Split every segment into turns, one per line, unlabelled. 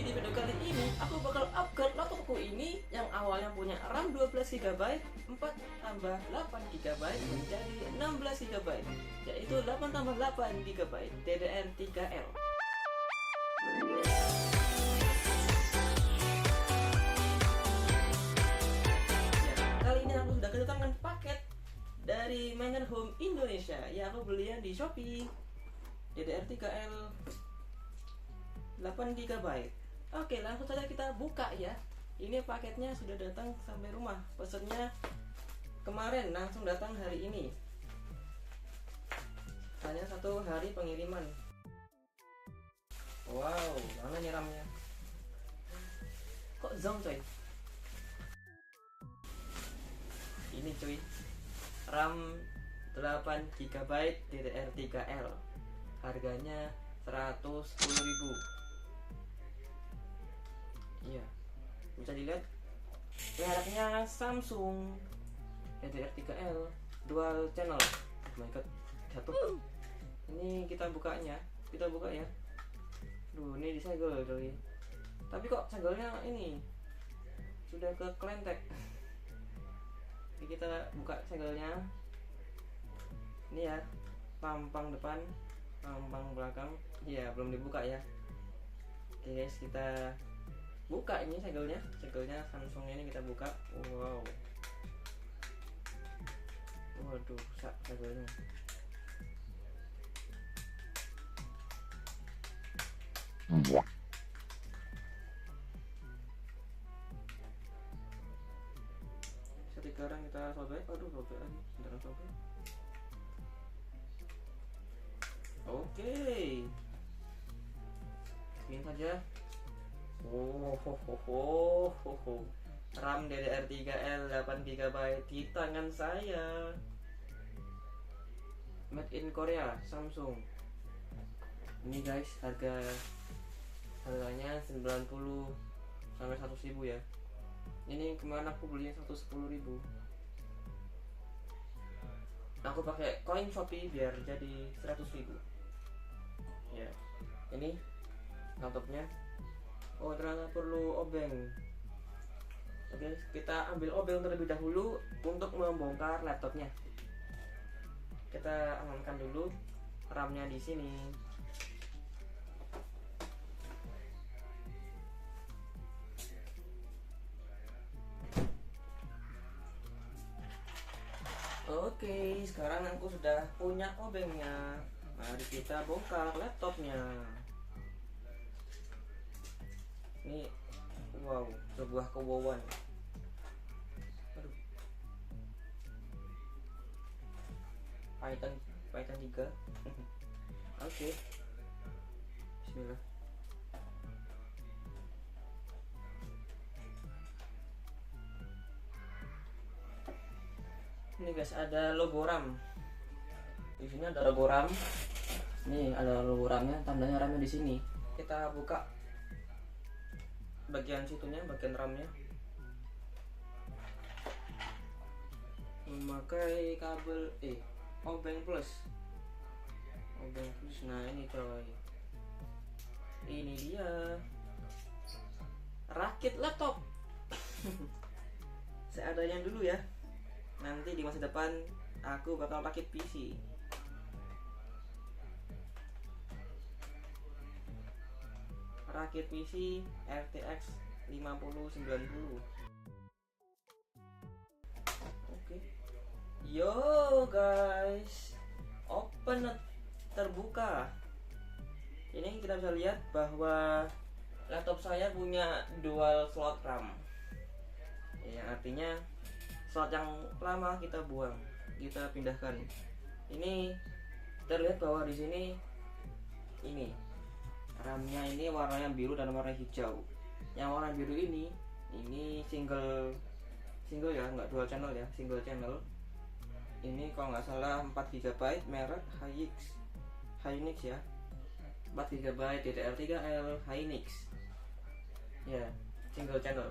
di video kali ini aku bakal upgrade laptopku ini yang awalnya punya RAM 12GB 4 tambah 8GB menjadi 16GB, yaitu 8 tambah 8GB DDR3L. Kali ini aku sudah kedatangan paket dari Mainan Home Indonesia. Ya, aku belinya di Shopee. DDR3L 8GB. Oke, langsung saja kita buka ya. Ini paketnya sudah datang sampai rumah. Pesennya kemarin, langsung datang hari ini. Hanya 1 hari pengiriman. Wow, mana nih RAM-nya? Kok zong coy? Ini cuy, RAM 8GB DDR3L. Harganya 110.000. Iya, bisa dilihat mereknya Samsung, DDR3L, dual channel. Oh my god, jatuh. Ini kita bukanya, kita buka ya. Duh, ini disegel coy. Tapi kok segelnya ini sudah ke klentek. Jadi kita buka segelnya. Ini ya, tampang depan, tampang belakang. Iya, belum dibuka ya. Oke guys, kita buka ini segelnya Samsung ini kita buka. Wow, waduh, rusak segelnya. Sekarang kita sobek. Aduh, sobek lagi, beneran sobek. Oke, ini saja. RAM DDR3L 8GB di tangan saya. Made in Korea, Samsung. Ini guys, harganya 90 sampai 100.000 ya. Ini kemarin aku belinya 110.000. Aku pakai koin Shopee biar jadi 100.000. Ya, ini laptopnya. Oh, ternyata perlu obeng. Oke, kita ambil obeng terlebih dahulu untuk membongkar laptopnya. Kita amankan dulu RAM-nya di sini. Oke, sekarang aku sudah punya obengnya. Mari kita bongkar laptopnya. Ini wow, sebuah kewauan. Aduh. Python 3. Oke. Bismillah. Ini guys, ada logo RAM. Di sini ada logo RAM. Nih ada logo RAM-nya, tandanya RAM-nya di sini. Kita buka bagian situnya, bagian RAM-nya. Memakai kabel obeng plus. Nah ini coy, ini dia rakit laptop. Seadanya dulu ya, nanti di masa depan aku bakal rakit PC. Rakit PC RTX 5090. Oke. Yo guys, open terbuka. Ini kita bisa lihat bahwa laptop saya punya dual slot RAM. Ya, artinya slot yang lama kita buang, kita pindahkan. Ini terlihat bahwa di sini ini RAM-nya ini warnanya biru dan warna hijau. Yang warna biru ini single ya, nggak dual channel ya, single channel. Ini kalau nggak salah 4GB, merek Hynix ya. 4GB DDR3L Hynix. Ya, single channel.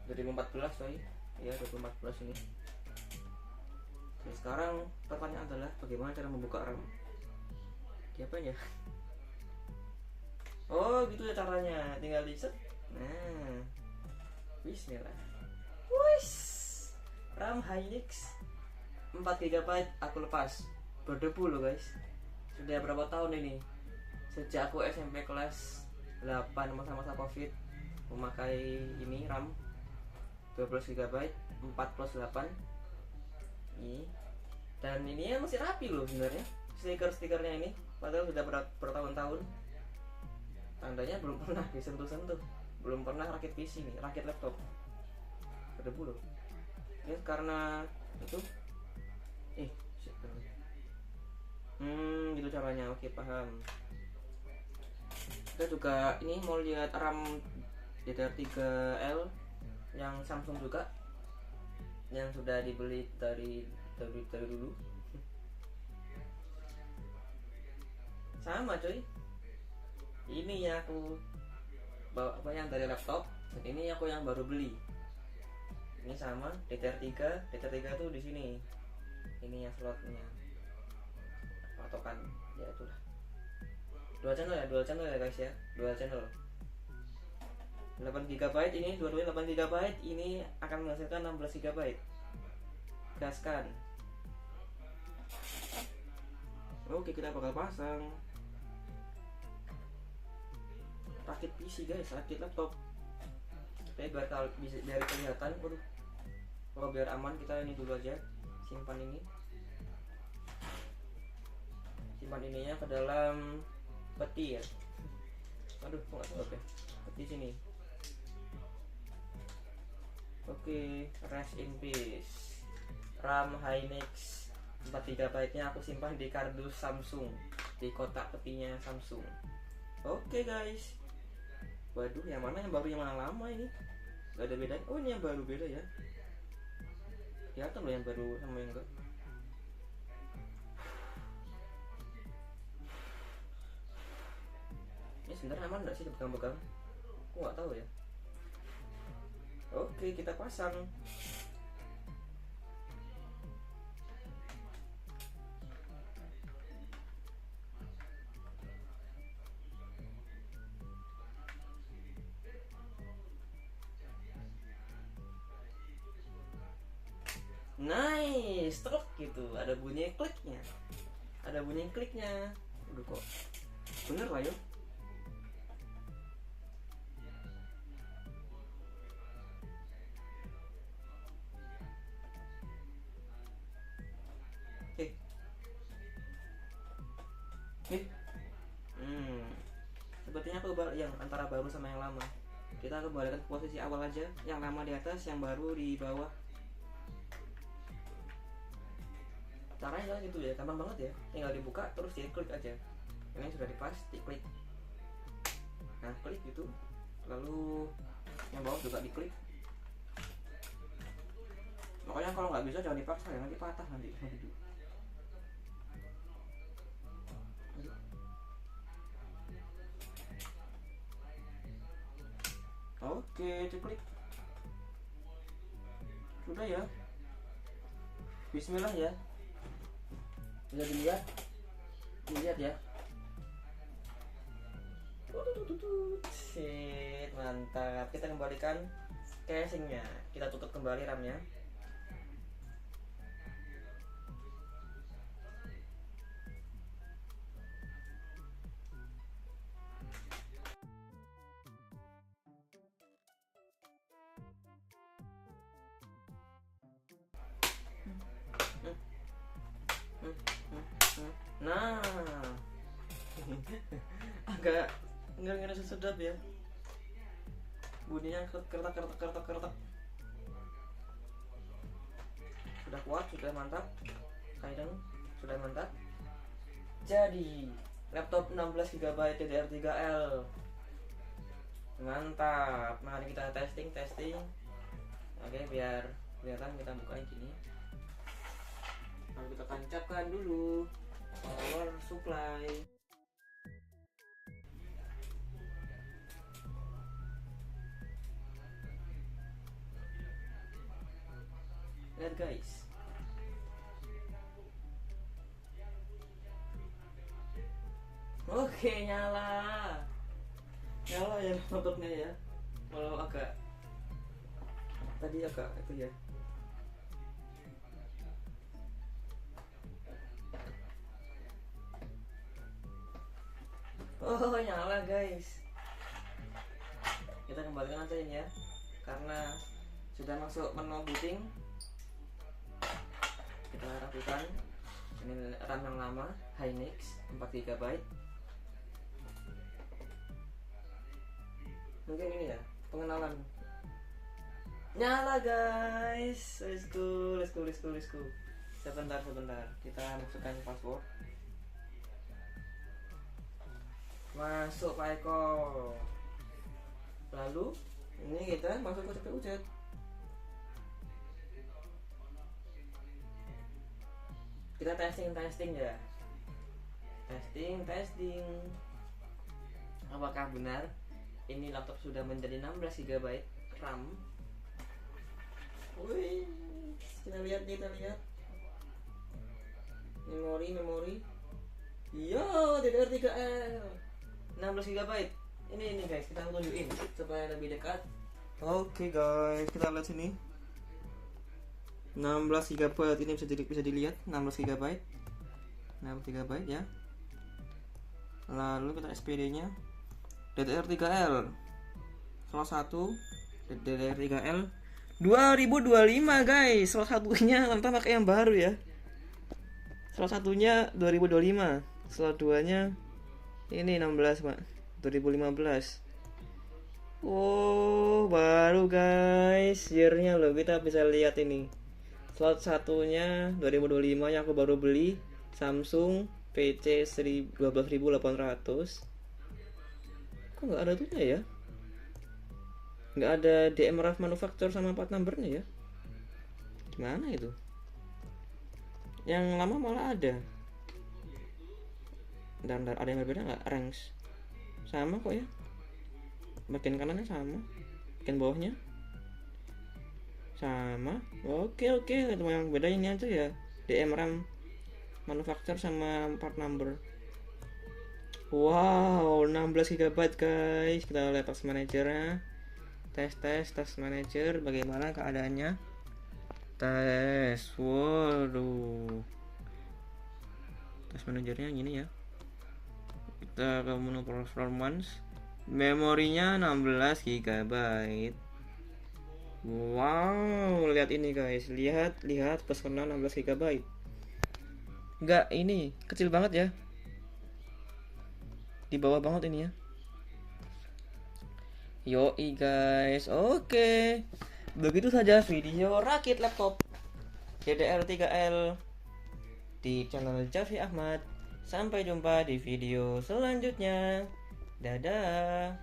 2014 coy. Ya, 2014 ini. Jadi sekarang pertanyaan adalah bagaimana cara membuka RAM? Di apa ya? Oh gitu ya caranya, tinggal di set. Nah, bismillah. Wis, RAM Hynix 4 GB aku lepas, berdebu loh guys. Sudah berapa tahun ini? Sejak aku SMP kelas 8 masa-masa covid memakai ini RAM 12 GB 4 plus 8 ini. Dan ini masih rapi loh sebenarnya stiker-stikernya ini, padahal sudah bertahun-tahun. Tandanya belum pernah disentuh-sentuh, belum pernah rakit PC nih, rakit laptop. Berdebu loh ya karena itu. Shit. Gitu caranya. Oke, paham. Kita juga ini mau lihat RAM DDR3L yang Samsung juga, yang sudah dibeli dari dulu. Sama coy, ini ya aku bawa apa yang dari laptop, dan ini aku yang baru beli. Ini sama DDR3 tuh di sini. Ini yang slotnya, patokan ya itulah. Dual channel ya guys ya, dual channel. 8 GB ini, dua-duanya 8 GB, ini akan menghasilkan 16 GB. Gaskan. Oke, kita bakal pasang rakit PC guys, rakit laptop. Oke, biar kelihatan. Waduh. Kalau biar aman kita ini dulu aja, simpan ini. Simpan ininya ke dalam peti ya. Aduh, kok nggak sebab ya? Peti sini. Oke, rest in peace. RAM Hynix 4 GB nya aku simpan di kardus Samsung, di kotak petinya Samsung. Oke guys. Waduh, yang mana yang baru, yang mana lama ini? Gak ada bedanya. Oh, ini yang baru beda ya. Kelihatan loh yang baru sama yang enggak. Ini sebenarnya aman nggak sih dipegang-pegang? Aku nggak tahu ya. Oke, kita pasang. Nice, truk gitu. Ada bunyi kliknya. Udah kok. Bener lah yuk. Sepertinya aku yang antara baru sama yang lama. Kita kembalikan ke posisi awal aja. Yang lama di atas, yang baru di bawah. Caranya gitu ya, gampang banget ya. Tinggal dibuka terus diklik aja. Ini sudah dipas, diklik. Nah, klik gitu. Lalu yang bawah juga diklik. Pokoknya kalau nggak bisa jangan dipaksa ya, nanti patah nanti. Oke, diklik. Sudah ya. Bismillah ya. Bisa dilihat ya. Shit, mantap. Kita kembalikan casingnya. Kita tutup kembali RAM-nya. Nah, agak nggak sedap ya. Bunyinya kertak. Sudah kuat, sudah mantap. Kayaknya sudah mantap. Jadi laptop 16 GB DDR3L. Mantap. Mari kita testing. Oke, biar kelihatan kita bukain gini. Lalu kita tancapkan dulu power supply. Lihat guys. Oke, nyala. nyala ya laptopnya ya, walau agak tadi agak itu ya. Oh nyala guys, kita kembalikan aja ini ya, karena sudah masuk menu booting. Kita rapikan. Ini RAM yang lama, Hynix 4 GB. Mungkin ini ya pengenalan. Nyala guys, let's go. Sebentar, kita masukkan password. Masuk Pak Eko. Lalu ini kita masuk ke CPU chat. Kita testing ya. Testing. Apakah benar ini laptop sudah menjadi 16 GB RAM? Wih, kita lihat. Memori. Iya, DDR3L 16 GB. Ini guys, kita tunjukin supaya lebih dekat. Oke guys, kita lihat sini. 16 GB ini bisa dilihat 16 GB ya. Lalu kita SPD-nya DDR3L salah satu DDR3L 2025 guys. Salah satunya entah pakai yang baru ya. Salah satunya 2025, salah duanya ini 16 Pak 2015. Oh baru guys, year-nya loh, kita bisa lihat ini. Slot satunya 2025 yang aku baru beli, Samsung PC 12.800. Kok nggak ada tuhnya ya? Nggak ada DMRF manufacturer sama part numbernya ya? Gimana itu? Yang lama malah ada. Dan ada yang berbeda nggak? Ranks sama kok ya? Bagian kanannya sama, bagian bawahnya sama. Oke, cuma yang beda ini aja ya, DMRAM manufacturer sama part number. Wow, 16 GB guys. Kita lihat task managernya. Task manager bagaimana keadaannya. Waduh, task managernya gini ya. Kita ke menu performance. Memorinya 16 GB. Wow, lihat ini guys. Lihat pesona 16 GB. Enggak, ini kecil banget ya. Di bawah banget ini ya. Yoi guys. Oke. Begitu saja video rakit laptop DDR3L di channel Jafi Ahmad. Sampai jumpa di video selanjutnya. Dadah.